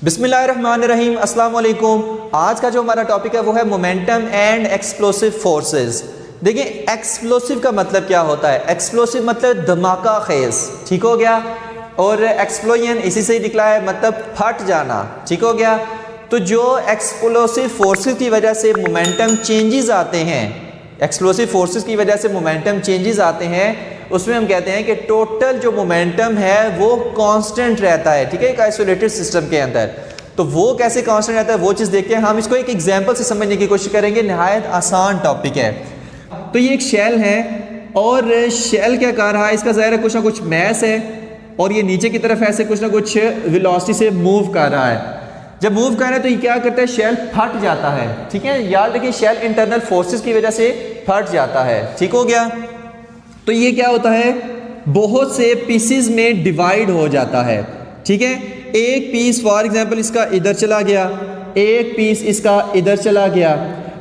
बिस्मिल्लाहिर्रहमानिर्रहीम, अस्सलाम वालेकुम। आज का जो हमारा टॉपिक है वो है मोमेंटम एंड एक्सप्लोसिव फोर्सेस। देखिए, एक्सप्लोसिव का मतलब क्या होता है? एक्सप्लोसिव मतलब धमाका खेज, ठीक हो गया। और एक्सप्लोजन इसी से ही निकला है, मतलब फट जाना, ठीक हो गया। तो जो एक्सप्लोसिव फोर्सेस की वजह से मोमेंटम चेंजेस आते हैं, एक्सप्लोसिव फोर्सेस की वजह से मोमेंटम चेंजेस आते हैं, उसमें हम कहते हैं कि टोटल जो मोमेंटम है वो कांस्टेंट रहता है, ठीक है, एक आइसोलेटेड सिस्टम के अंदर। तो वो कैसे कांस्टेंट रहता है वो चीज़ देखते हैं। हम इसको एक एग्जांपल से समझने की कोशिश करेंगे, नहायत आसान टॉपिक है। तो ये एक शेल है और शेल क्या कर रहा है, इसका ज़ाहिर है कुछ ना कुछ मैस है और ये नीचे की तरफ ऐसे कुछ ना कुछ वेलोसिटी से मूव कर रहा है। जब मूव कर रहा है तो ये क्या करता है, शेल फट जाता है, ठीक है। याद रखिए, शेल इंटरनल फोर्सेस की वजह से फट जाता है, ठीक हो गया। तो ये क्या होता है, बहुत से पीसेस में डिवाइड हो जाता है, ठीक है। एक पीस फॉर एग्जांपल इसका इधर चला गया, एक पीस इसका इधर चला गया।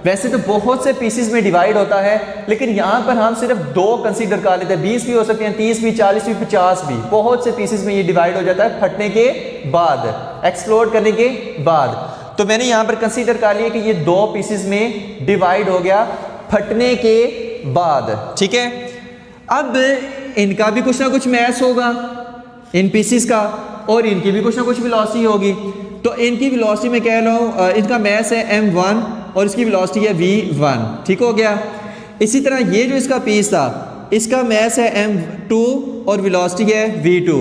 वैसे तो बहुत से पीसेस में डिवाइड होता है, लेकिन यहाँ पर हम सिर्फ दो कंसीडर कर लेते हैं। 20 भी हो सकते हैं, 30 भी, 40 भी, 50 भी। बहुत से पीसेस में ये डिवाइड हो जाता है फटने के बाद, एक्सप्लोड करने के बाद। तो मैंने यहाँ पर कंसीडर कर लिया कि ये दो पीसेस में डिवाइड हो गया फटने के बाद, ठीक है। अब इनका भी कुछ ना कुछ मैस होगा, इन पीसेस का, और इनकी भी कुछ ना कुछ वेलोसिटी होगी। तो इनकी वेलोसिटी में कह रहा हूँ, इनका मैस है m1 और इसकी वेलोसिटी है v1, ठीक हो गया। इसी तरह ये जो इसका पीस था, इसका मैस है m2 और वेलोसिटी है v2।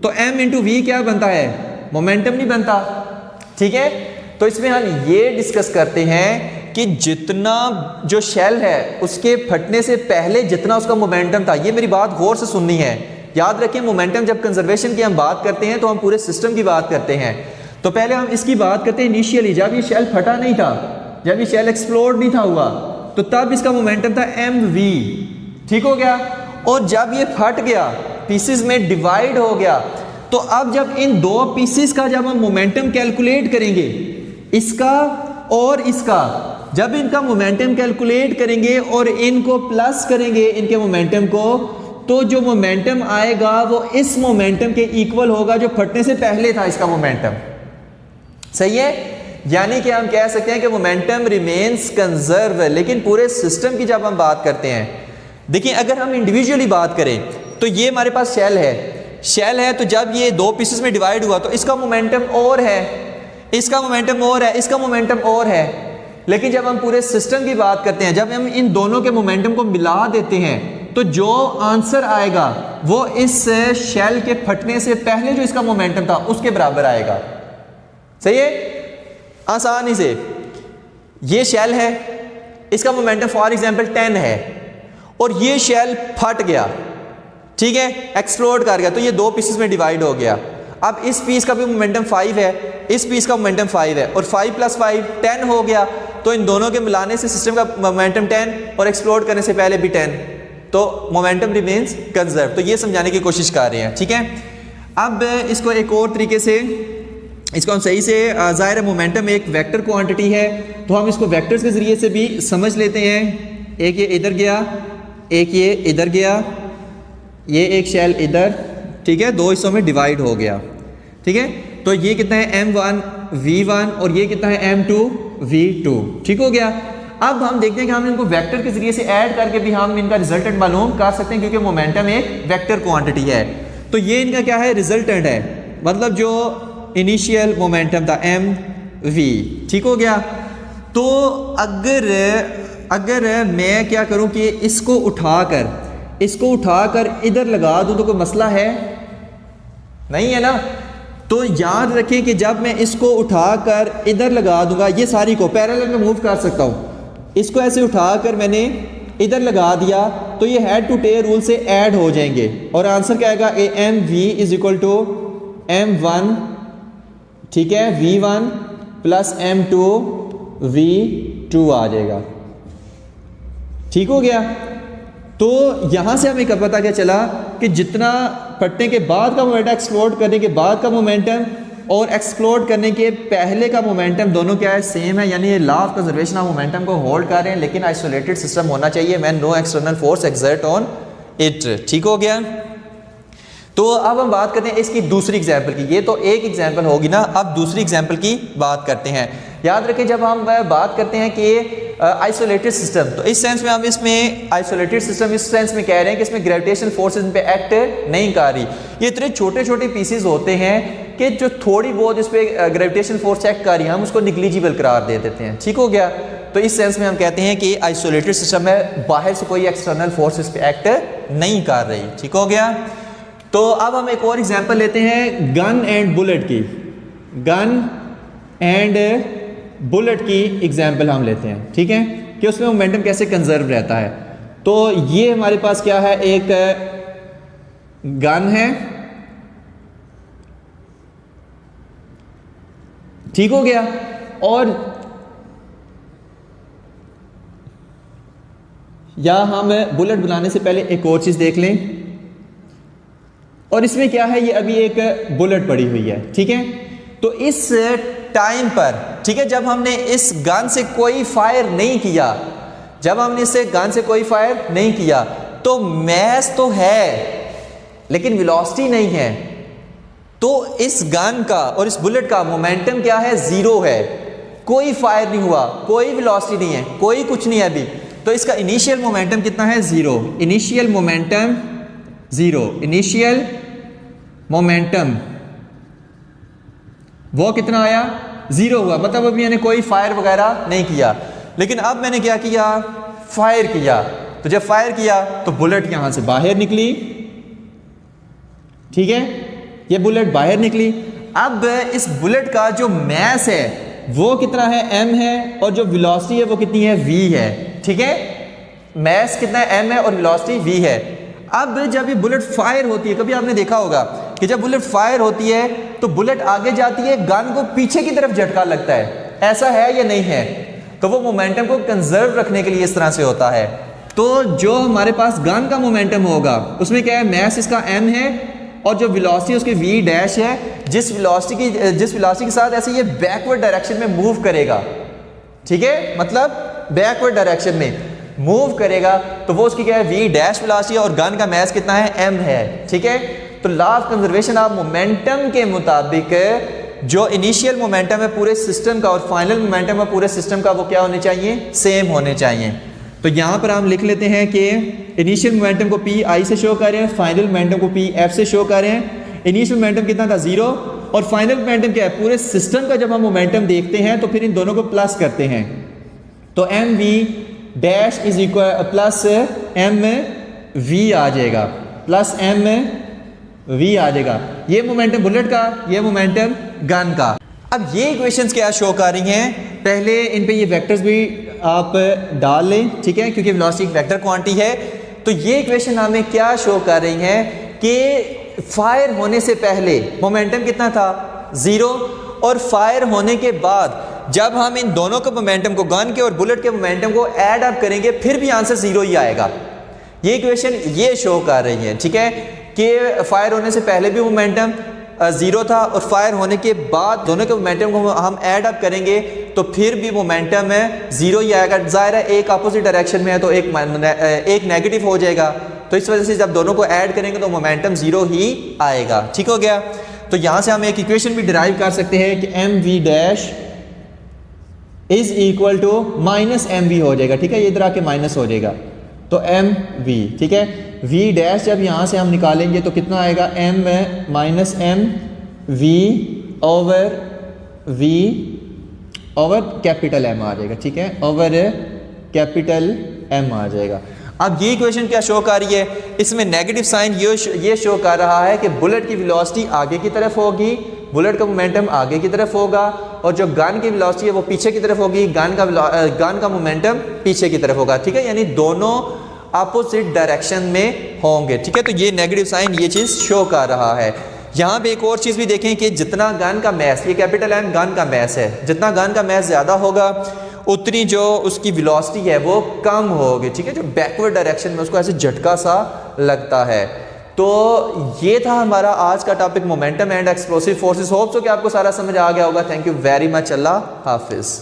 तो m इंटू v क्या बनता है, मोमेंटम नहीं बनता, ठीक है। तो इसमें हम ये डिस्कस करते हैं कि जितना जो शेल है उसके फटने से पहले जितना उसका मोमेंटम था, ये मेरी बात गौर से सुननी है। याद रखिए, मोमेंटम जब कंजर्वेशन की हम बात करते हैं तो हम पूरे सिस्टम की बात करते हैं। तो पहले हम इसकी बात करते हैं इनिशियली, जब ये शेल फटा नहीं था, जब ये शेल एक्सप्लोड नहीं था हुआ, तो तब इसका मोमेंटम था mv, ठीक हो गया। और जब ये फट गया, पीसेस में डिवाइड हो गया, तो अब जब इन दो पीसेस का जब हम मोमेंटम कैलकुलेट करेंगे, इसका और इसका, जब इनका मोमेंटम कैलकुलेट करेंगे और इनको प्लस करेंगे इनके मोमेंटम को, तो जो मोमेंटम आएगा वो इस मोमेंटम के इक्वल होगा जो फटने से पहले था इसका मोमेंटम, सही है। यानी कि हम कह सकते हैं कि मोमेंटम रिमेन्स कंजर्व। लेकिन पूरे सिस्टम की जब हम बात करते हैं, देखिए अगर हम इंडिविजुअली बात करें तो ये हमारे पास शेल है, तो जब ये दो पीसेस में डिवाइड हुआ तो इसका मोमेंटम और है, इसका मोमेंटम और है, इसका मोमेंटम और है। लेकिन जब हम पूरे सिस्टम की बात करते हैं, जब हम इन दोनों के मोमेंटम को मिला देते हैं, तो जो आंसर आएगा वो इस शेल के फटने से पहले जो इसका मोमेंटम था उसके बराबर आएगा, सही है। आसानी से ये शेल है, इसका मोमेंटम फॉर एग्जांपल 10 है और ये शेल फट गया, ठीक है, एक्सप्लोड कर गया, तो ये दो पीसेस में डिवाइड हो गया। अब इस पीस का भी मोमेंटम 5 है, इस पीस का मोमेंटम 5 है, और 5 + 5 10 हो गया। तो इन दोनों के मिलाने से सिस्टम का मोमेंटम 10 और एक्सप्लोड करने से पहले भी 10, तो मोमेंटम रिमेन्स कंजर्व। तो ये समझाने की कोशिश कर रहे हैं, ठीक है। अब इसको एक और तरीके से इसको हम सही से, ज़ाहिर है मोमेंटम एक वेक्टर क्वांटिटी है, तो हम इसको वेक्टर्स के ज़रिए से भी समझ लेते हैं। एक ये इधर गया, एक ये इधर गया, ये एक शेल इधर, ठीक है, दो हिस्सों में डिवाइड हो गया, ठीक है। तो ये कितना है m1 v1 और ये कितना है m2 v2, ठीक हो गया। अब हम देखते हैं कि हम इनको वेक्टर के जरिए से ऐड करके भी हम इनका रिजल्टेंट मालूम कर सकते हैं, क्योंकि मोमेंटम एक वेक्टर क्वांटिटी है। तो ये इनका क्या है, रिजल्टेंट है, मतलब जो इनिशियल मोमेंटम था mv, ठीक हो गया। तो अगर मैं क्या करूं कि इसको उठाकर इधर लगा दूं तो कोई मसला है नहीं है ना। तो याद रखें कि जब मैं इसको उठाकर इधर लगा दूंगा, ये सारी को पैरेलल में मूव कर सकता हूं, इसको ऐसे उठाकर मैंने इधर लगा दिया तो ये हेड टू टेल रूल से ऐड हो जाएंगे और आंसर क्या आएगा, mv = m1, ठीक है, v1 + m2 v2 आ जाएगा, ठीक हो गया। तो यहां से हमें पता क्या चला कि जितना फटने के बाद का मोमेंटम, एक्सप्लोड करने के बाद का मोमेंटम और एक्सप्लोड करने के पहले का मोमेंटम दोनों क्या है, सेम है। यानी ये law of conservation of momentum को होल्ड कर रहे हैं, लेकिन आइसोलेटेड सिस्टम होना चाहिए, when no external force exert on it, ठीक हो गया। तो अब हम बात करते हैं इसकी दूसरी एग्जाम्पल की। ये तो एक एग्जाम्पल होगी ना, अब दूसरी एग्जाम्पल की बात करते हैं। याद रखें जब हम बात करते हैं कि आइसोलेटेड सिस्टम, तो इस सेंस में हम इसमें आइसोलेटेड सिस्टम इस सेंस में कह रहे हैं कि इसमें ग्रेविटेशनल फोर्सेस पे एक्ट नहीं कर रही। ये इतने छोटे छोटे पीसेस होते हैं कि जो थोड़ी बहुत इस पर ग्रेविटेशनल फोर्स एक्ट कर रही है हम उसको निग्लिजिबल करार दे देते हैं। ठीक हो गया। तो इस सेंस में हम कहते हैं कि आइसोलेटेड सिस्टम में बाहर से कोई एक्सटर्नल फोर्स इस पर एक्ट नहीं कर रही। ठीक हो गया। तो अब हम एक और एग्जांपल लेते हैं गन एंड बुलेट की। गन एंड बुलेट की एग्जांपल हम लेते हैं, ठीक है, कि उसमें मोमेंटम कैसे कंजर्व रहता है। तो ये हमारे पास क्या है, एक गन है, ठीक हो गया, और या हम बुलेट बनाने से पहले एक और चीज देख लें, और इसमें क्या है, ये अभी एक बुलेट पड़ी हुई है, ठीक है। तो इस टाइम पर, ठीक है, जब हमने इस गन से कोई फायर नहीं किया, जब हमने इससे गन से कोई फायर नहीं किया, तो मैस तो है लेकिन वेलोसिटी नहीं है। तो इस गन का और इस बुलेट का मोमेंटम क्या है, जीरो है, कोई फायर नहीं हुआ, कोई वेलोसिटी नहीं है, कोई कुछ नहीं है अभी। तो इसका इनिशियल मोमेंटम कितना है, zero. Initial momentum zero, initial momentum वो कितना आया, जीरो हुआ, मतलब अभी मैंने कोई फायर वगैरह नहीं किया। लेकिन अब मैंने क्या किया, फायर किया। तो जब फायर किया तो बुलेट यहां से बाहर निकली, ठीक है, ये बुलेट बाहर निकली। अब इस बुलेट का जो मैस है वो कितना है, m है, और जो वेलोसिटी है वो कितनी है, v है, ठीक है। मैस कितना है, m है, और वेलोसिटी v है। अब जब ये बुलेट फायर होती है, कभी आपने देखा होगा कि जब बुलेट फायर होती है तो बुलेट आगे जाती है, गन को पीछे की तरफ झटका लगता है, ऐसा है या नहीं है। तो वो मोमेंटम को कंजर्व रखने के लिए इस तरह से होता है। तो जो हमारे पास गन का मोमेंटम होगा उसमें क्या है, मैस इसका m है, और जो वेलोसिटी उसकी v डैश है। जिस वेलोसिटी के साथ ऐसे ये बैकवर्ड डायरेक्शन में मूव करेगा, ठीक है, मतलब बैकवर्ड डायरेक्शन में मूव करेगा, तो वो उसकी क्या है, v डैश वेलोसिटी, और गन का मैस कितना है, m है, ठीक है। तो law of conservation of momentum के मुताबिक जो इनिशियल मोमेंटम है पूरे सिस्टम का और फाइनल मोमेंटम है पूरे सिस्टम का, वो क्या होने चाहिए, सेम होने चाहिए। तो यहां पर हम लिख लेते हैं कि इनिशियल मोमेंटम को पी आई से शो कर रहे हैं, फाइनल मोमेंटम को पी एफ से शो कर रहे हैं। इनिशियल मोमेंटम कितना था, जीरो, और फाइनल मोमेंटम क्या है, पूरे सिस्टम का जब हम मोमेंटम देखते हैं तो फिर इन दोनों को प्लस करते हैं, तो M V dash is equal plus M V आ जाएगा, प्लस एम वी आ जाएगा। ये मोमेंटम बुलेट का, ये मोमेंटम गन का। अब ये इक्वेशंस क्या शो कर रही हैं, पहले इन पे ये वेक्टर्स भी आप डाल लें, ठीक है, क्योंकि वेलोसिटी एक वेक्टर क्वांटिटी है। तो ये इक्वेशन हमें क्या शो कर रही हैं कि फायर होने से पहले मोमेंटम कितना था, जीरो, और फायर होने के बाद जब हम इन दोनों के मोमेंटम को, गन के और बुलेट के मोमेंटम को ऐड अप करेंगे, फिर भी आंसर जीरो ही आएगा। ये इक्वेशन ये शो कर रही है, ठीक है, कि फायर होने से पहले भी मोमेंटम जीरो था, और फायर होने के बाद दोनों के मोमेंटम को हम ऐड अप करेंगे तो फिर भी मोमेंटम है जीरो ही आएगा। जाहिर है एक अपोजिट डायरेक्शन में है तो एक नेगेटिव हो जाएगा, तो इस वजह से जब दोनों को ऐड करेंगे तो मोमेंटम जीरो ही आएगा। ठीक हो गया। तो यहां से हम एक इक्वेशन भी डिराइव कर सकते हैं कि M V dash is equal to minus M V हो जाएगा, ठीक है, ये इधर आके माइनस हो जाएगा, तो एम वी, ठीक है। वी डैश जब यहाँ से हम निकालेंगे तो कितना आएगा, M minus M V over capital M आ जाएगा, ठीक है, ओवर कैपिटल एम आ जाएगा। अब ये इक्वेशन क्या शो कर रही है, इसमें नेगेटिव साइन ये शो कर रहा है कि बुलेट की वेलोसिटी आगे की तरफ होगी, बुलेट का मोमेंटम आगे की तरफ होगा, और जो गन की वेलोसिटी है वो पीछे की तरफ होगी, गन का मोमेंटम पीछे की तरफ होगा, ठीक है, यानी दोनों अपोजिट डायरेक्शन में होंगे, ठीक है। तो ये नेगेटिव साइन ये चीज़ शो कर रहा है। यहाँ पे एक और चीज़ भी देखें कि जितना गन का मैस, ये कैपिटल एम गन का मैस है, जितना गन का मैस ज़्यादा होगा उतनी जो उसकी वेलोसिटी है वो कम होगी, ठीक है, जो बैकवर्ड डायरेक्शन में उसको ऐसे झटका सा लगता है। तो ये था हमारा आज का topic, momentum and explosive forces. Hope so कि आपको सारा समझ आ गया होगा। Thank you very much. अल्लाह हाफिज़।